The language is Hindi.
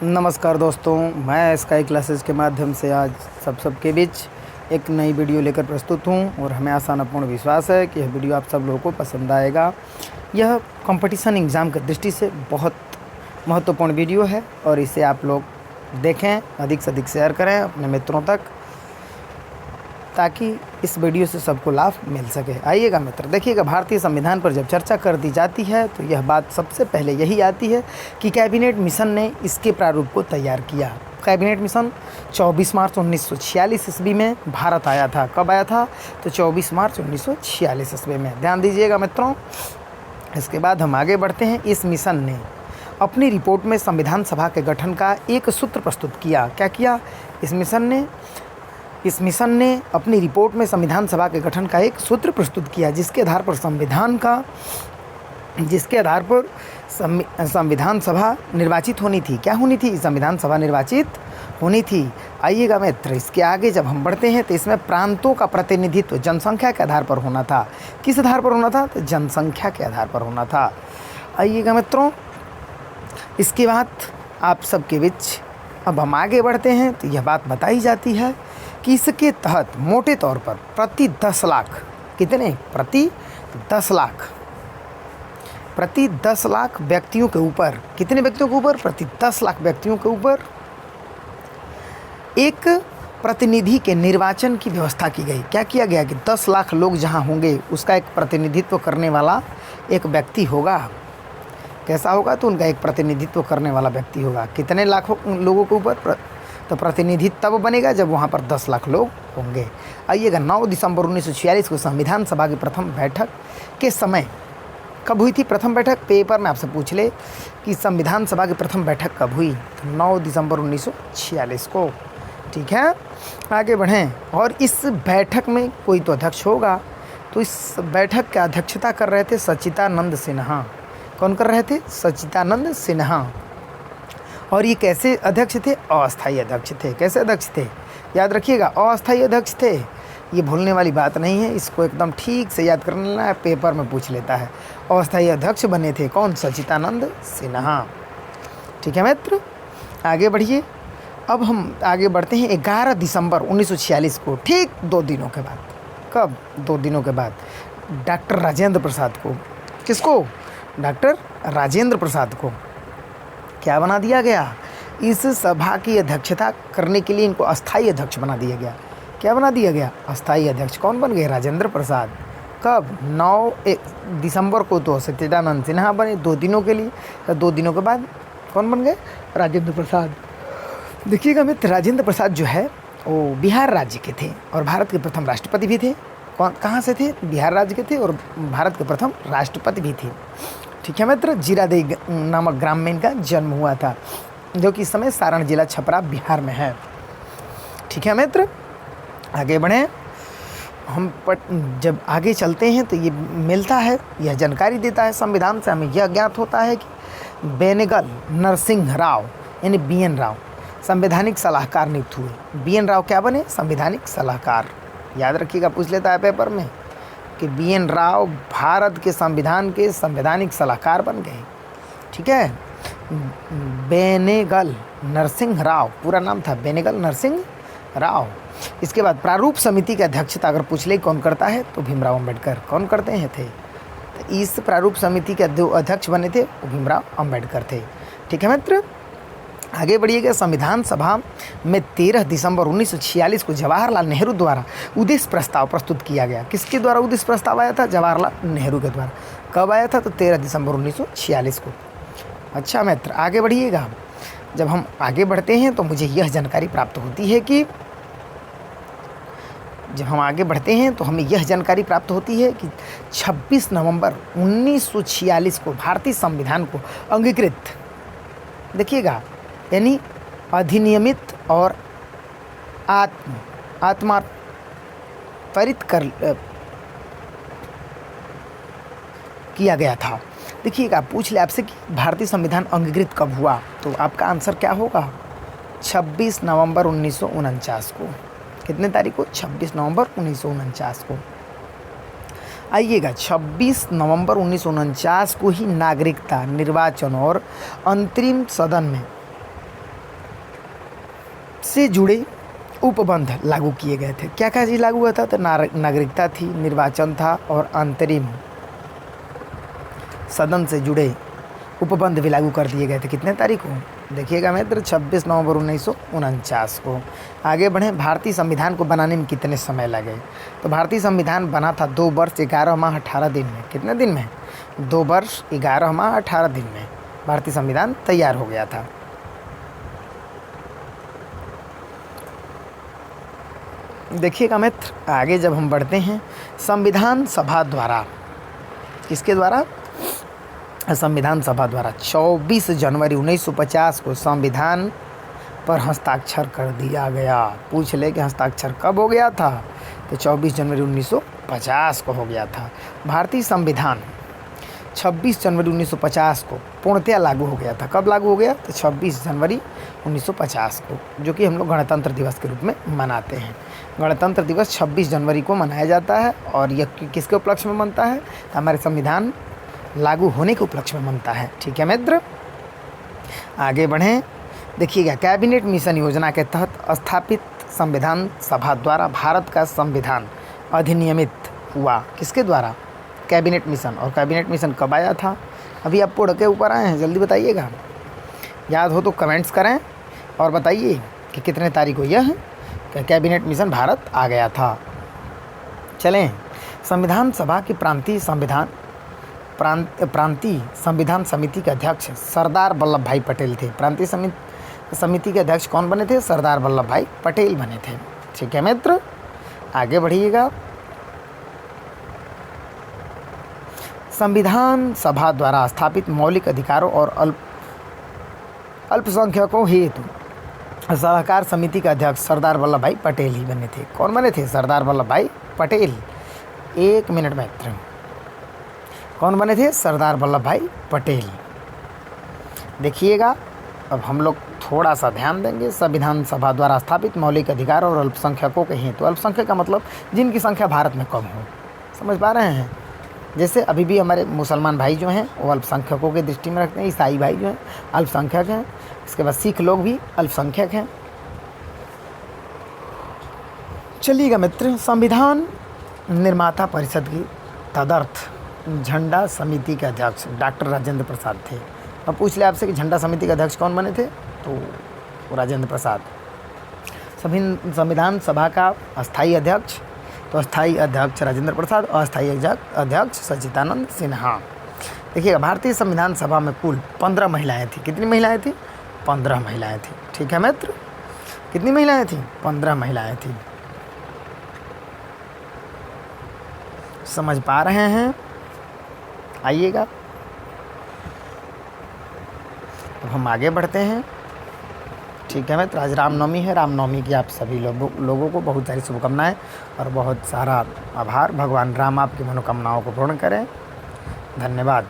नमस्कार दोस्तों, मैं स्काई क्लासेस के माध्यम से आज सबके बीच एक नई वीडियो लेकर प्रस्तुत हूं और हमें आसान पूर्ण विश्वास है कि यह वीडियो आप सब लोगों को पसंद आएगा। यह कंपटीशन एग्ज़ाम की दृष्टि से बहुत महत्वपूर्ण वीडियो है और इसे आप लोग देखें, अधिक से अधिक शेयर करें अपने मित्रों तक, ताकि इस वीडियो से सबको लाभ मिल सके। आइएगा मित्र, देखिएगा, भारतीय संविधान पर जब चर्चा कर दी जाती है तो यह बात सबसे पहले यही आती है कि कैबिनेट मिशन ने इसके प्रारूप को तैयार किया। कैबिनेट मिशन 24 मार्च 1946 ईस्वी में भारत आया था। कब आया था? तो 24 मार्च 1946 ईस्वी में। ध्यान दीजिएगा मित्रों। इसके बाद हम आगे बढ़ते हैं। इस मिशन ने अपनी रिपोर्ट में संविधान सभा के गठन का एक सूत्र प्रस्तुत किया। क्या किया? इस मिशन ने अपनी रिपोर्ट में संविधान सभा के गठन का एक सूत्र प्रस्तुत किया, जिसके आधार पर संविधान सभा निर्वाचित होनी थी। क्या होनी थी? संविधान सभा निर्वाचित होनी थी। आइएगा मित्र, इसके आगे जब हम बढ़ते हैं तो इसमें प्रांतों का प्रतिनिधित्व जनसंख्या के आधार पर होना था। किस आधार पर होना था? तो जनसंख्या के आधार पर होना था। आइएगा मित्रों, इसके बाद आप सबके बीच अब हम आगे बढ़ते हैं तो यह बात बताई जाती है कि इसके तहत मोटे तौर पर प्रति 10 लाख, कितने? प्रति 10 लाख व्यक्तियों के ऊपर, कितने व्यक्तियों के ऊपर? प्रति 10 लाख व्यक्तियों के ऊपर एक प्रतिनिधि के निर्वाचन की व्यवस्था की गई। क्या किया गया कि 10 लाख लोग जहां होंगे उसका एक प्रतिनिधित्व करने वाला एक व्यक्ति होगा। कैसा होगा? तो उनका एक प्रतिनिधित्व करने वाला व्यक्ति होगा। कितने लाखों लोगों के ऊपर? तो प्रतिनिधि तब बनेगा जब वहाँ पर 10 लाख लोग होंगे। आइएगा, 9 दिसंबर 1946 को संविधान सभा की प्रथम बैठक के समय कब हुई थी? प्रथम बैठक पेपर में आपसे पूछ ले कि संविधान सभा की प्रथम बैठक कब हुई, तो 9 दिसंबर 1946 को। ठीक है, आगे बढ़ें। और इस बैठक में कोई तो अध्यक्ष होगा, तो इस बैठक की अध्यक्षता कर रहे थे सच्चिदानंद सिन्हा। कौन कर रहे थे? सच्चिदानंद सिन्हा। और ये कैसे अध्यक्ष थे? अस्थायी अध्यक्ष थे। कैसे अध्यक्ष थे? याद रखिएगा, अस्थायी अध्यक्ष थे। ये भूलने वाली बात नहीं है, इसको एकदम ठीक से याद करना है, पेपर में पूछ लेता है। अस्थायी अध्यक्ष बने थे कौन? सच्चिदानंद सिन्हा। ठीक है मित्र, आगे बढ़िए। अब हम आगे बढ़ते हैं 11 दिसंबर 1946 को, ठीक 2 दिनों के बाद। कब? 2 दिनों के बाद डॉक्टर राजेंद्र प्रसाद को, किसको? डॉक्टर राजेंद्र प्रसाद को क्या बना दिया गया? इस सभा की अध्यक्षता करने के लिए इनको अस्थायी अध्यक्ष बना दिया गया। क्या बना दिया गया? अस्थायी अध्यक्ष। कौन बन गए? राजेंद्र प्रसाद। कब? 9 दिसंबर को तो सच्चिदानंद सिन्हा बने 2 दिनों के लिए, तो 2 दिनों के बाद कौन बन गए? राजेंद्र प्रसाद। देखिएगा मित्र, राजेंद्र प्रसाद जो है वो बिहार राज्य के थे और भारत के प्रथम राष्ट्रपति भी थे। कहाँ से थे? बिहार राज्य के थे और भारत के प्रथम राष्ट्रपति भी थे। ठीक है मित्र, जीरादेई नामक ग्राम में इनका जन्म हुआ था, जो कि इस समय सारण जिला छपरा बिहार में है। ठीक है मित्र, आगे बढ़ें। हम जब आगे चलते हैं तो ये मिलता है, यह जानकारी देता है संविधान से हमें यह ज्ञात होता है कि बेनेगल नरसिंह राव यानी BN राव संवैधानिक सलाहकार नियुक्त हुए। BN राव क्या बने? संवैधानिक सलाहकार। याद रखिएगा, पूछ लेता है पेपर में कि BN राव भारत के संविधान के संवैधानिक सलाहकार बन गए। ठीक है, बेनेगल नरसिंह राव, पूरा नाम था बेनेगल नरसिंह राव। इसके बाद प्रारूप समिति की अध्यक्षता अगर पूछ ले कौन करता है, तो भीमराव अंबेडकर। कौन करते हैं थे? तो इस प्रारूप समिति के अध्यक्ष बने थे वो भीमराव अंबेडकर थे। ठीक है मित्र, आगे बढ़िएगा। संविधान सभा में 13 दिसंबर 1946 को जवाहरलाल नेहरू द्वारा उद्देश्य प्रस्ताव प्रस्तुत किया गया। किसके द्वारा उद्देश्य प्रस्ताव आया था? जवाहरलाल नेहरू के द्वारा। कब आया था? तो 13 दिसंबर 1946 को। अच्छा मित्र, आगे बढ़िएगा। जब हम आगे बढ़ते हैं तो मुझे यह जानकारी प्राप्त होती है कि हमें यह जानकारी प्राप्त होती है कि 26 नवंबर 1946 को भारतीय संविधान को अंगीकृत, देखिएगा, यानी अधिनियमित और आत्मांतरित किया गया था। देखिएगा, पूछ ले आपसे कि भारतीय संविधान अंगीकृत कब हुआ, तो आपका आंसर क्या होगा? 26 नवंबर 1949 को। कितने तारीख को? 26 नवंबर 1949 को। आइएगा, 26 नवंबर 1949 को ही नागरिकता, निर्वाचन और अंतरिम सदन में से जुड़े उपबंध लागू किए गए थे। क्या क्या चीज़ लागू हुआ था? तो नागरिकता थी, निर्वाचन था और अंतरिम सदन से जुड़े उपबंध भी लागू कर दिए गए थे। कितने तारीख को? देखिएगा मित्र, 26 नवंबर 1949 को। आगे बढ़ें, भारतीय संविधान को बनाने में कितने समय लगे? तो भारतीय संविधान बना था 2 वर्ष 11 माह 18 दिन में। कितने दिन में? 2 वर्ष 11 माह 18 दिन में भारतीय संविधान तैयार हो गया था। देखिएगा मित्र, आगे जब हम बढ़ते हैं, संविधान सभा द्वारा, किसके द्वारा? संविधान सभा द्वारा 24 जनवरी 1950 को संविधान पर हस्ताक्षर कर दिया गया। पूछ ले कि हस्ताक्षर कब हो गया था? तो 24 जनवरी 1950 को हो गया था। भारतीय संविधान 26 जनवरी 1950 को पूर्णतया लागू हो गया था। कब लागू हो गया? तो 26 जनवरी 1950 को, जो कि हम लोग गणतंत्र दिवस के रूप में मनाते हैं। गणतंत्र दिवस 26 जनवरी को मनाया जाता है और यह किसके उपलक्ष्य में मनता है? तो हमारे संविधान लागू होने के उपलक्ष्य में मनता है। ठीक है मित्र, आगे बढ़ें। देखिएगा, कैबिनेट मिशन योजना के तहत स्थापित संविधान सभा द्वारा भारत का संविधान अधिनियमित हुआ। किसके द्वारा? Cabinet mission. और कैबिनेट मिशन कब आया था? अभी आप पढ़ के ऊपर आए हैं, जल्दी बताइएगा। याद हो तो कमेंट्स करें और बताइए कि कितने तारीख को यह कैबिनेट मिशन भारत आ गया था। चलें, संविधान सभा की प्रांतीय संविधान समिति के अध्यक्ष सरदार वल्लभ भाई पटेल थे। प्रांतीय समिति के अध्यक्ष कौन बने थे? सरदार वल्लभ भाई पटेल बने थे। ठीक है मित्र, आगे बढ़िएगा। संविधान सभा द्वारा स्थापित मौलिक अधिकारों और अल्पसंख्यकों हेतु सलाहकार समिति के अध्यक्ष सरदार वल्लभ भाई पटेल ही बने थे। कौन बने थे? सरदार वल्लभ भाई पटेल। 1 मिनट मित्र, कौन बने थे? सरदार वल्लभ भाई पटेल। देखिएगा, अब हम लोग थोड़ा सा ध्यान देंगे। संविधान सभा द्वारा स्थापित मौलिक अधिकार और अल्पसंख्यकों के हेतु। अल्पसंख्यक का मतलब जिनकी संख्या भारत में कम हो। समझ पा रहे हैं? जैसे अभी भी हमारे मुसलमान भाई जो हैं वो अल्पसंख्यकों के दृष्टि में रखते हैं। ईसाई भाई जो हैं अल्पसंख्यक हैं। इसके बाद सिख लोग भी अल्पसंख्यक हैं। चलिएगा मित्र, संविधान निर्माता परिषद की तदर्थ झंडा समिति के अध्यक्ष डॉक्टर राजेंद्र प्रसाद थे। अब पूछ ले आपसे कि झंडा समिति के अध्यक्ष कौन बने थे? तो राजेंद्र प्रसाद। संविधान सभा का अस्थायी अध्यक्ष, तो अस्थायी अध्यक्ष राजेंद्र प्रसाद और अस्थायी अध्यक्ष सच्चिदानंद सिन्हा। देखिएगा, भारतीय संविधान सभा में कुल 15 महिलाएं थी। कितनी महिलाएं थी? 15 महिलाएं थी। ठीक है मित्र, कितनी महिलाएं थी? 15 महिलाएं थी। समझ पा रहे हैं? आइएगा, अब हम आगे बढ़ते हैं। ठीक है मित्र, आज रामनवमी है। रामनवमी की आप सभी लोगों को बहुत सारी शुभकामनाएं और बहुत सारा आभार। भगवान राम आपकी मनोकामनाओं को पूर्ण करें। धन्यवाद।